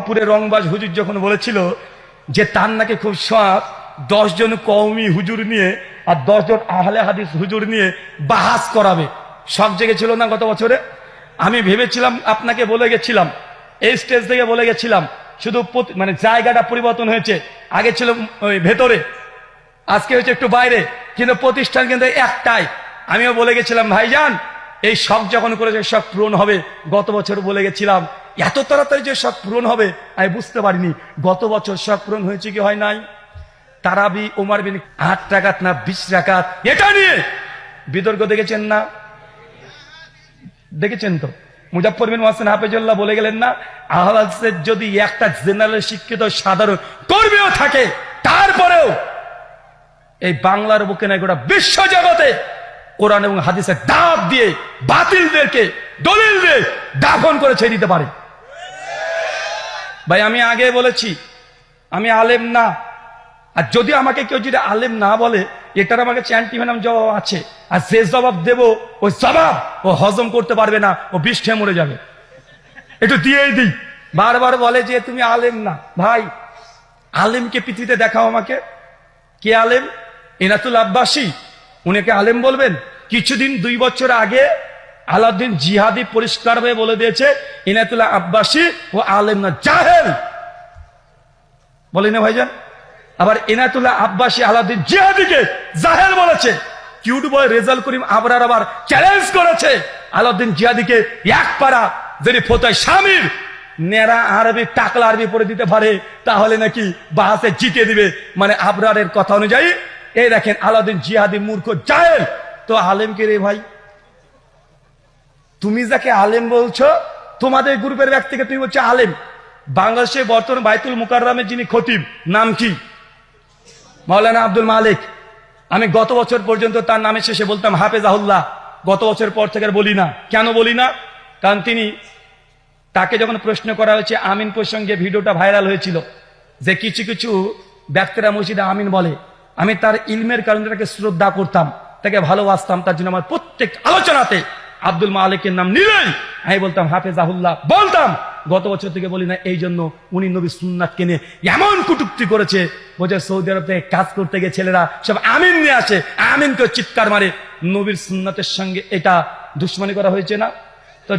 রংপুরের রংবাজ হুজুর যখন বলেছিল যে তার নাকি খুব শখ 10 জন কওমি হুজুর নিয়ে আর 10 জন আহলে হাদিস হুজুর নিয়ে বাহাস করাবে, শখ জেগেছিল না গত বছরে? আমি ভেবেছিলাম, আপনাকে বলে গেছিলাম, এই স্টেজ থেকে বলে গেছিলাম, শুধু মানে জায়গাটা পরিবর্তন হয়েছে, আগে ছিল ওই ভেতরে, আজকে হচ্ছে একটু বাইরে, কিন্তু প্রতিষ্ঠান কিন্তু একটাই। আমিও বলে গেছিলাম ভাইজান এই শখ যখন করেছে শখ পূরণ হবে। গত বছর বলে গেছিলাম এত তাড়াতাড়ি যে শখ পূরণ হবে আমি বুঝতে পারিনি। গত বছর শখ পূরণ হয়েছে কি হয় নাই? তারাবি ওমর বিন 8 রাকাত না 20 রাকাত, এটা নিয়ে বিতর্ক দেখেছেন না? দেখেছেন তো? মুজাফফর বিন ওয়াসিন হাফেজুল্লাহ বলে গেলেন না, আহলে হাদিসের যদি একটা জেনারেল শিক্ষিত সাধারণ কর্মীও থাকে তারপরেও এই বাংলার বুকে না গোটা বিশ্ব জগতে কোরআন এবং হাদিসের দাওয়াত দিয়ে বাতিলদেরকে দলিল দিয়ে দাফন করে ছেড়ে দিতে পারে। ভাই আমি আগে বলেছি আমি আলেম না, আর যদি আমাকে কেউ যদি আলেম না বলে এটার আমাকে অ্যান্টিভেনাম জবাব আছে, আর যে জবাব দেব ওই জবাব ও হজম করতে পারবে না, ও বিষ্ঠে মরে যাবে। একটু দিয়েই দিই। বারবার বলে যে তুমি আলেম না। ভাই আলেমকে পৃথিবীতে দেখাও আমাকে, কে আলেম? ইনাতুল আব্বাসী, উনাকে আলেম বলবেন? কিছুদিন 2 বছর আগে আলাউদ্দিন জিহাদি পরিষ্কার হয়ে বলে দিয়েছে ইনাতুল্লাহ আব্বাসী ও আলেম না, জাহেল। বলি না ভাইজান? আবার ইনাতুল্লাহ আব্বাসী আলাউদ্দিন জিহাদিকে জাহেল বলেছে। কিউট বয় রেজাল করিম আবরার আবার চ্যালেঞ্জ করেছে আলাউদ্দিন জিহাদিকে, এক পারা যদি ফতোয়া স্বামীর নেরা আরবি টাকলা আরবি পড়ে দিতে পারে তাহলে নাকি বাহাসে জিতে দিবে, মানে আবরারের কথা অনুযায়ী। এই দেখেন আলাউদ্দিন জিহাদি মূর্খ জাহেল। তো আলেম কে রে ভাই? তুমি যাকে আলেম বলছো তোমাদের গ্রুপের ব্যক্তিকে তুমি বলছো আলেম। বাংলাদেশে বর্তমান বাইতুল মুকাররমের যিনি খতিব, নাম কি? মাওলানা আব্দুল মালিক। আমি গত বছর পর্যন্ত তার নামের শেষে বলতাম হাফেজাহুল্লাহ। গত বছর পর থেকে বলি না। কেন বলি না? কারণ তাকে যখন প্রশ্ন করা হয়েছে আমিন প্রসঙ্গে, ভিডিওটা ভাইরাল হয়েছিল যে কিছু কিছু ব্যক্তিরা মসজিদে আমিন বলে, আমি তার ইলমের কারণে তাকে শ্রদ্ধা করতাম, তাকে ভালোবাসতাম, তার জন্য আমার প্রত্যেক আলোচনাতে আব্দুল মালিকের নাম নিলেই আমি বলতাম হাফেজাহুল্লাহ বলতাম। গত বছর থেকে বলি না, এই জন্য উনি নবী সুন্নাতকে নিয়ে এমন কটূক্তি করেছে, বোঝে সৌদি আরব থেকে কাজ করতে গিয়ে ছেলেরা সব আমিন নিয়ে আসে, আমিন করে চিৎকার মারে। নবীর সুন্নাতের সঙ্গে এটা দুশ্মনী করা হয়েছে না? তো